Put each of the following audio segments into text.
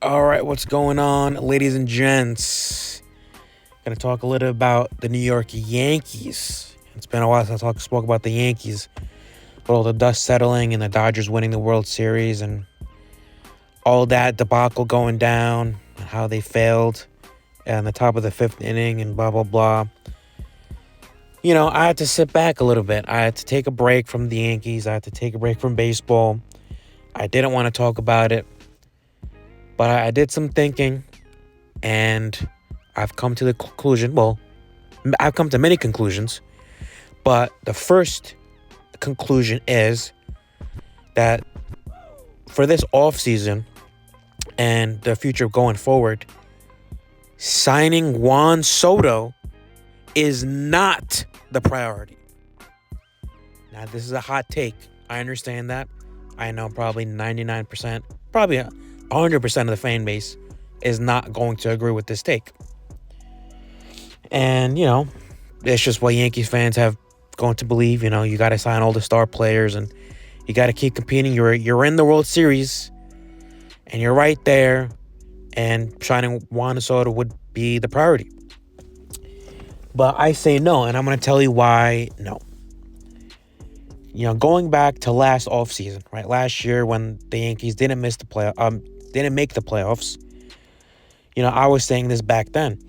All right, what's going on, ladies and gents? Gonna talk a little about the New York Yankees. It's been a while since I spoke about the Yankees, with all the dust settling and the Dodgers winning the World Series and all that debacle going down and how they failed at the top of the fifth inning and blah blah blah. I had to sit back a little bit. I had to take a break from the Yankees. I had to take a break from baseball. I didn't want to talk about it, but I did some thinking, and I've come to the conclusion. Well, I've come to many conclusions, but the first conclusion is that for this offseason and the future going forward, signing Juan Soto is not the priority. Now, this is a hot take. I understand that. I know probably 99%, probably 100% of the fan base is not going to agree with this take. And, it's just what Yankees fans have going to believe. You got to sign all the star players and you got to keep competing. You're in the World Series and you're right there, and signing Juan Soto would be the priority. But I say no, and I'm going to tell you why no. Going back to last offseason, right? Last year when the Yankees didn't make the playoffs, I was saying this back then,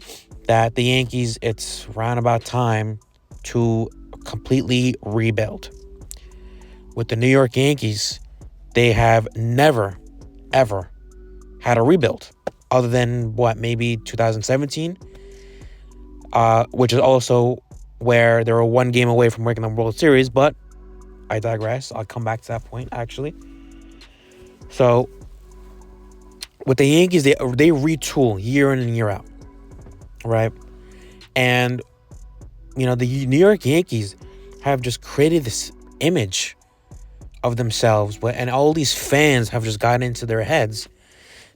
that the Yankees, it's round about time to completely rebuild. With the New York Yankees, they have never, ever had a rebuild other than maybe 2017, which is also where they were one game away from making the World Series, but I digress. I'll come back to that point, actually. So, with the Yankees, they retool year in and year out, right? And, the New York Yankees have just created this image of themselves, and all these fans have just gotten into their heads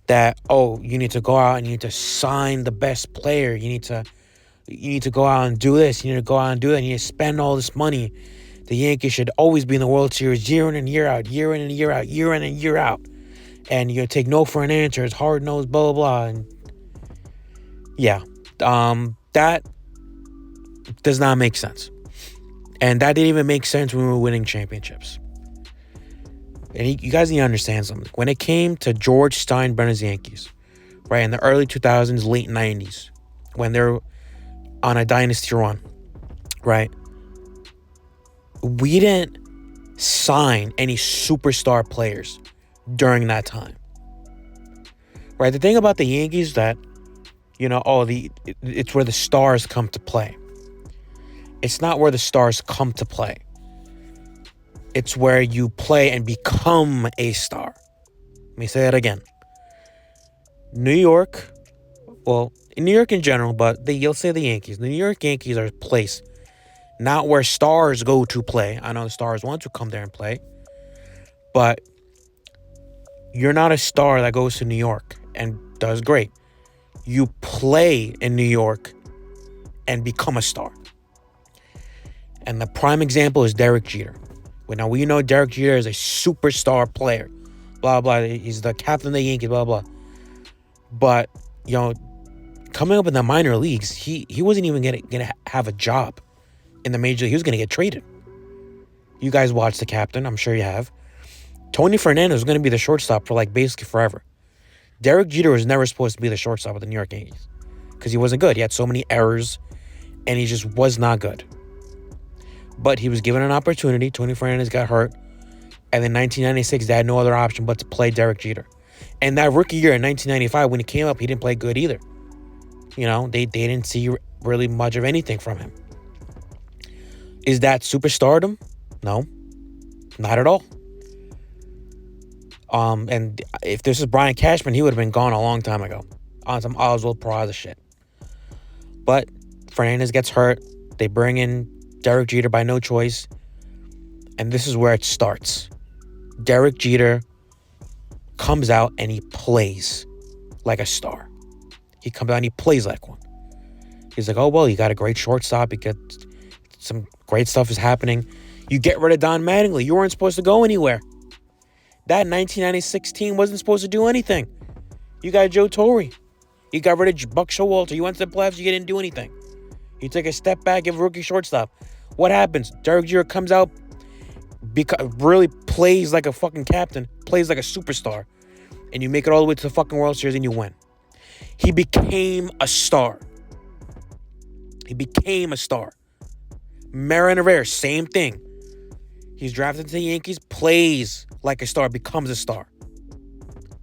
that, you need to go out and you need to sign the best player. You need to go out and do this. You need to go out and do that. You need to spend all this money. The Yankees should always be in the World Series year in and year out, year in and year out, year in and year out. And you take no for an answer. It's hard-nosed, blah, blah, blah. And yeah, that does not make sense. And that didn't even make sense when we were winning championships. And you guys need to understand something. When it came to George Steinbrenner's Yankees, right, in the early 2000s, late 90s, when they're on a dynasty run, right, we didn't sign any superstar players during that time. Right? The thing about the Yankees that, it's where the stars come to play. It's not where the stars come to play. It's where you play and become a star. Let me say that again. New York, in New York in general, but you'll say the Yankees. The New York Yankees are a place not where stars go to play. I know the stars want to come there and play, but you're not a star that goes to New York and does great. You play in New York and become a star. And the prime example is Derek Jeter. Now, we know Derek Jeter is a superstar player. Blah, blah. He's the captain of the Yankees, blah, blah. But, coming up in the minor leagues, he wasn't even going to have a job in the major league. He was going to get traded. You guys watched The Captain. I'm sure you have. Tony Fernandez was going to be the shortstop for basically forever. Derek Jeter was never supposed to be the shortstop of the New York Yankees because he wasn't good. He had so many errors and he just was not good. But he was given an opportunity. Tony Fernandez got hurt. And in 1996, they had no other option but to play Derek Jeter. And that rookie year in 1995, when he came up, he didn't play good either. They didn't see really much of anything from him. Is that superstardom? No, not at all. And if this is Brian Cashman, he would have been gone a long time ago on some Oswald Peraza shit. But Fernandez gets hurt. They bring in Derek Jeter by no choice. And this is where it starts. Derek Jeter comes out and he plays like a star. He comes out and he plays like one. He's like, you got a great shortstop. You get some great stuff is happening. You get rid of Don Mattingly. You weren't supposed to go anywhere. That 1996 team wasn't supposed to do anything. You got Joe Torre. You got rid of Buck Showalter. You went to the playoffs. You didn't do anything. You take a step back, give a rookie shortstop. What happens? Derek Jeter comes out, really plays like a fucking captain, plays like a superstar, and you make it all the way to the fucking World Series and you win. He became a star. He became a star. Mariano Rivera, same thing. He's drafted to the Yankees, plays like a star, becomes a star.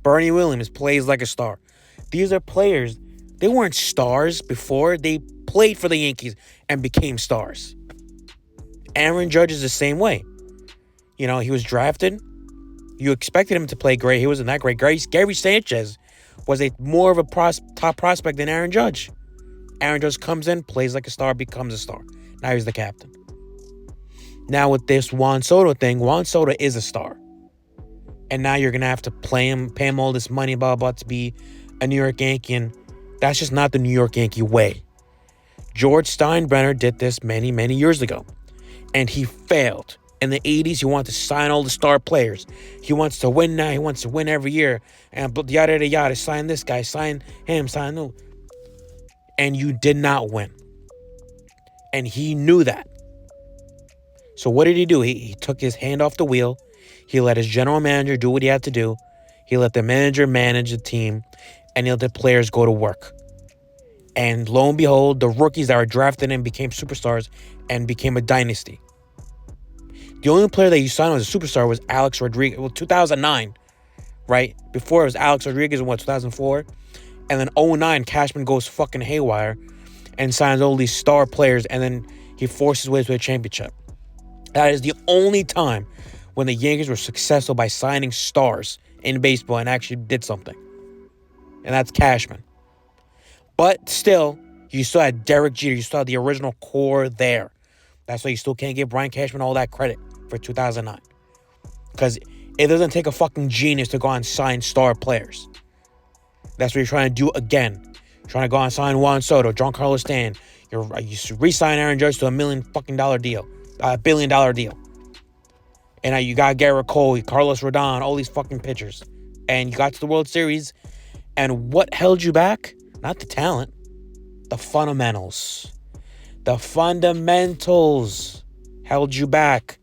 Bernie Williams plays like a star. These are players. They weren't stars before. They played for the Yankees and became stars. Aaron Judge is the same way. You know, he was drafted. You expected him to play great. He wasn't that great. Gary Sanchez was more of a top prospect than Aaron Judge. Aaron Judge comes in, plays like a star, becomes a star. Now he's the captain. Now with this Juan Soto thing, Juan Soto is a star. And now you're going to have to pay him all this money, blah, blah, to be a New York Yankee. And that's just not the New York Yankee way. George Steinbrenner did this many, many years ago. And he failed. In the 80s, he wanted to sign all the star players. He wants to win now. He wants to win every year. And yada, yada, yada. Sign this guy. Sign him. Sign him. And you did not win. And he knew that. So what did he do? He took his hand off the wheel. He let his general manager do what he had to do. He let the manager manage the team. And he let the players go to work. And lo and behold, the rookies that were drafted in became superstars and became a dynasty. The only player that you signed as a superstar was Alex Rodriguez. Well, 2009, right? Before it was Alex Rodriguez in 2004? And then 2009, Cashman goes fucking haywire and signs all these star players, and then he forces his way to a championship. That is the only time when the Yankees were successful by signing stars in baseball and actually did something. And that's Cashman. But still, you still had Derek Jeter. You still had the original core there. That's why you still can't give Brian Cashman all that credit for 2009. Because it doesn't take a fucking genius to go and sign star players. That's what you're trying to do again. You're trying to go and sign Juan Soto, Giancarlo Stanton. You re-sign Aaron Judge to $1 billion deal. $1 billion deal. And now you got Garrett Cole, Carlos Rodon, all these fucking pitchers. And you got to the World Series. And what held you back? Not the talent. The fundamentals. The fundamentals held you back.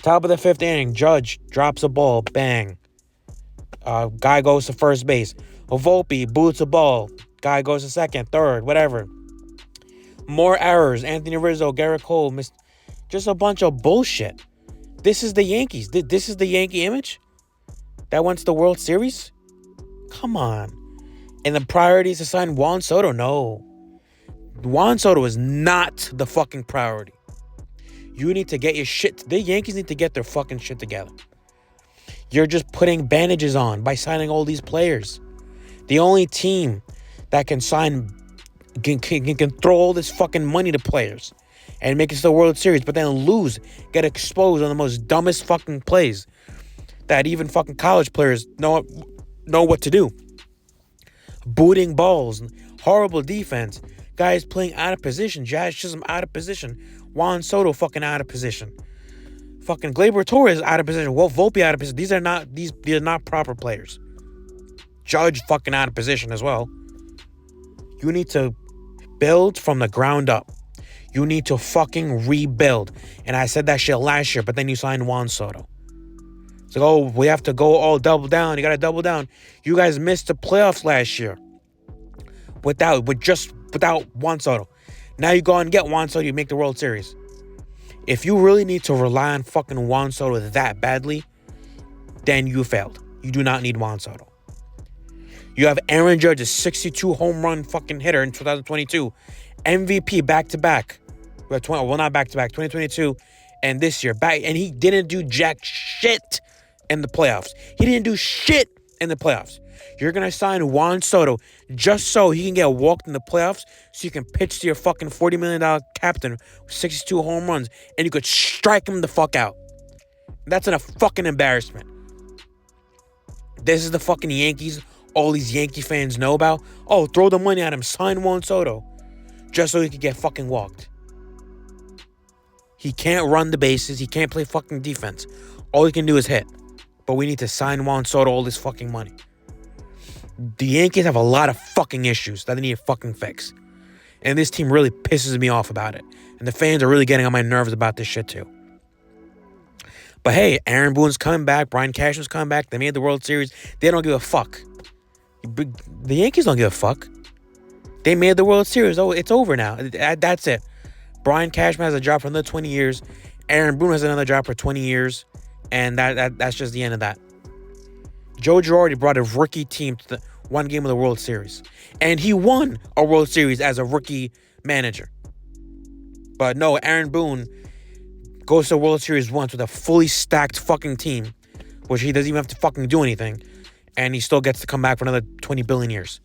Top of the fifth inning, Judge drops a ball, bang. Guy goes to first base. Volpe boots a ball. Guy goes to second, third, whatever. More errors. Anthony Rizzo, Garrett Cole missed. Just a bunch of bullshit. This is the Yankees. This is the Yankee image that went to the World Series? Come on. And the priority is to sign Juan Soto? No. Juan Soto is not the fucking priority. You need to get your shit. The Yankees need to get their fucking shit together. You're just putting bandages on by signing all these players. The only team that can can throw all this fucking money to players and make it to the World Series, but then lose, get exposed on the most dumbest fucking plays that even fucking college players know what to do. Booting balls, horrible defense, guys playing out of position, Jazz Chisholm out of position, Juan Soto fucking out of position. Fucking Gleyber Torres out of position. Well, Volpe out of position. These are not proper players. Judge fucking out of position as well. You need to build from the ground up. You need to fucking rebuild. And I said that shit last year, but then you signed Juan Soto. It's like, oh, we have to go all double down. You got to double down. You guys missed the playoffs last year without Juan Soto. Now you go and get Juan Soto, you make the World Series. If you really need to rely on fucking Juan Soto that badly, then you failed. You do not need Juan Soto. You have Aaron Judge, a 62 home run fucking hitter in 2022. MVP back-to-back. Well, not back-to-back, 2022 and this year. And he didn't do jack shit in the playoffs. He didn't do shit in the playoffs. You're going to sign Juan Soto just so he can get walked in the playoffs so you can pitch to your fucking $40 million captain with 62 home runs and you could strike him the fuck out. That's a fucking embarrassment. This is the fucking Yankees all these Yankee fans know about. Oh, throw the money at him. Sign Juan Soto just so he could get fucking walked. He can't run the bases. He can't play fucking defense. All he can do is hit. But we need to sign Juan Soto all this fucking money. The Yankees have a lot of fucking issues that they need to fucking fix. And this team really pisses me off about it. And the fans are really getting on my nerves about this shit too. But hey, Aaron Boone's coming back. Brian Cashman's coming back. They made the World Series. They don't give a fuck. The Yankees don't give a fuck. They made the World Series. Oh, it's over now. That's it. Brian Cashman has a job for another 20 years. Aaron Boone has another job for 20 years. And that's just the end of that. Joe Girardi brought a rookie team to the one game of the World Series. And he won a World Series as a rookie manager. But no, Aaron Boone goes to the World Series once with a fully stacked fucking team, which he doesn't even have to fucking do anything. And he still gets to come back for another 20 billion years.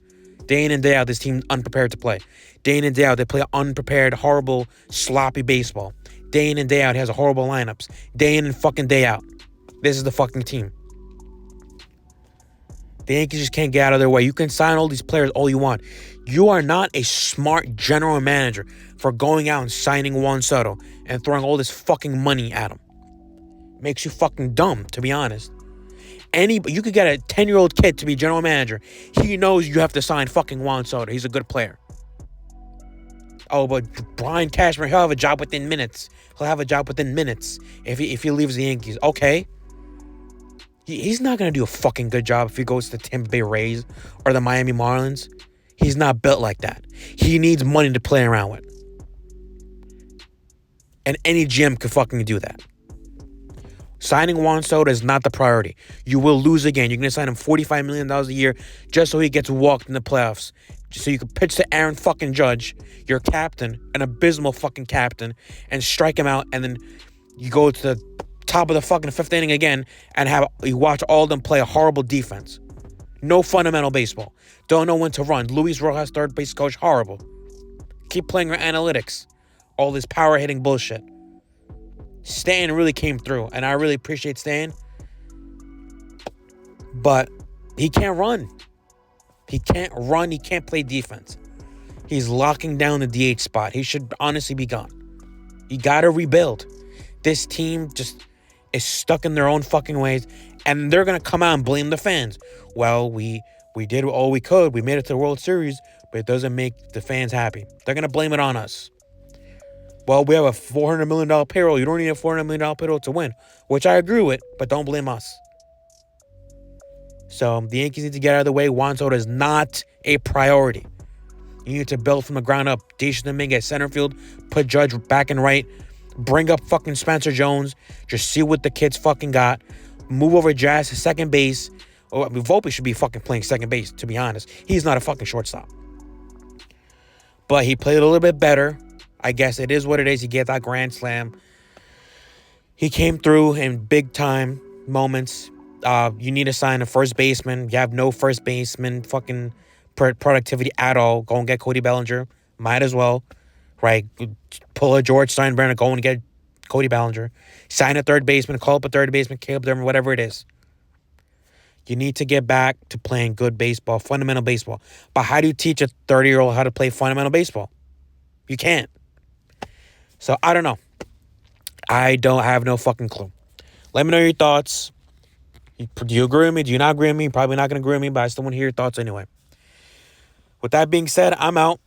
Day in and day out, this team's unprepared to play. Day in and day out, they play unprepared, horrible, sloppy baseball. Day in and day out, he has horrible lineups. Day in and fucking day out. This is the fucking team. The Yankees just can't get out of their way. You can sign all these players all you want. You are not a smart general manager for going out and signing Juan Soto and throwing all this fucking money at him. Makes you fucking dumb, to be honest. You could get a 10-year-old kid to be general manager. He knows you have to sign fucking Juan Soto. He's a good player. Oh, but Brian Cashman, he'll have a job within minutes. He'll have a job within minutes if he leaves the Yankees. Okay. He's not going to do a fucking good job if he goes to the Tampa Bay Rays or the Miami Marlins. He's not built like that. He needs money to play around with. And any GM could fucking do that. Signing Juan Soto is not the priority. You will lose again. You're going to sign him $45 million a year just so he gets walked in the playoffs. Just so you can pitch to Aaron fucking Judge, your captain, an abysmal fucking captain, and strike him out. And then you go to the top of the fucking fifth inning again and you watch all of them play a horrible defense. No fundamental baseball. Don't know when to run. Luis Rojas, third base coach, horrible. Keep playing your analytics. All this power hitting bullshit. Stan really came through, and I really appreciate Stan. But he can't run. He can't run. He can't play defense. He's locking down the DH spot. He should honestly be gone. You got to rebuild. This team just is stuck in their own fucking ways, and they're going to come out and blame the fans. Well, we did all we could. We made it to the World Series, but it doesn't make the fans happy. They're going to blame it on us. Well, we have a $400 million payroll. You don't need a $400 million payroll to win, which I agree with, but don't blame us. So the Yankees need to get out of the way. Juan Soto is not a priority. You need to build from the ground up. Jason Dominguez, center field. Put Judge back and right. Bring up fucking Spencer Jones. Just see what the kids fucking got. Move over Jazz to second base. Oh, I mean, Volpe should be fucking playing second base, to be honest. He's not a fucking shortstop. But he played a little bit better. I guess it is what it is. He gave that grand slam. He came through in big time moments. You need to sign a first baseman. You have no first baseman fucking productivity at all. Go and get Cody Bellinger. Might as well. Right? Pull a George Steinbrenner. Go and get Cody Bellinger. Sign a third baseman. Call up a third baseman. Caleb Dermer. Whatever it is. You need to get back to playing good baseball. Fundamental baseball. But how do you teach a 30-year-old how to play fundamental baseball? You can't. So, I don't know. I don't have no fucking clue. Let me know your thoughts. Do you agree with me? Do you not agree with me? Probably not going to agree with me, but I still want to hear your thoughts anyway. With that being said, I'm out.